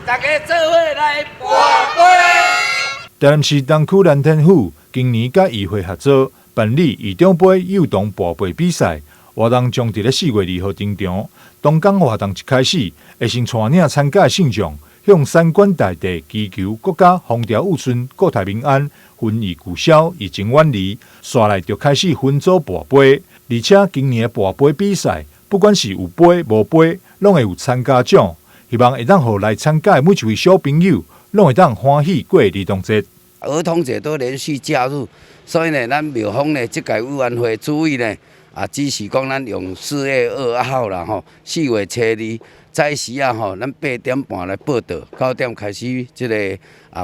大家做伙来博杯。台南市东区蓝天府今年甲议会合作办理义长杯幼童博杯比赛，活动将伫咧4月2号登场。东港活动一开始，会先带领参加的信众向三观大帝祈求国家风调雨顺、国泰民安、婚疫聚消、疫情远离。刷来就开始分组博杯，而且今年的博杯比赛，不管是有杯无杯，拢会有参加奖。希望会当互来参加的每一位小朋友，拢会当欢喜过儿童节。儿童节都连续加入，所以呢，咱庙方呢，这届委员会主委呢，只是讲咱用4月2号啦吼，4月初2早时吼，咱8点半来报道，9点开始这个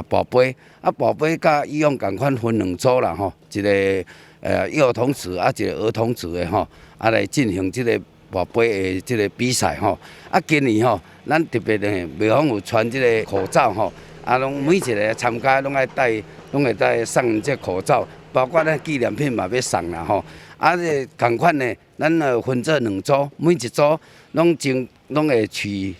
博杯，博杯甲以往共款分2组啦吼，一个幼童组一个儿童组的吼，来进行这个博杯的这个比赛吼。今年吼，咱特别呢，庙方有传这个口罩吼。拢每一个参加拢会带送这口罩，包括咱纪念品嘛要送啦吼。这同款呢，咱分做2组，每一组拢会取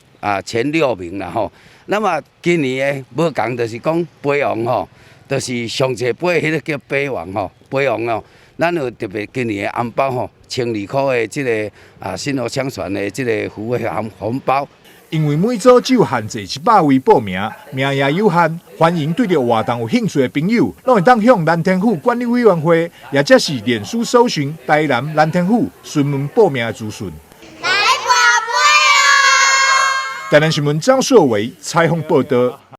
前6名啦吼。那么今年的无共，就是讲杯王吼，就是上济杯迄个叫杯王吼，杯王哦。咱有特别今年的红包吼，12块的这个新河抢船的这个福的红包。因为每组只有限制100位报名，名额有限，欢迎对着活动有兴趣的朋友，拢会当向蓝天府管理委员会，也或是脸书搜寻台南蓝天府，询问报名的资讯。来博杯哦！台南新闻张硕伟采访报道。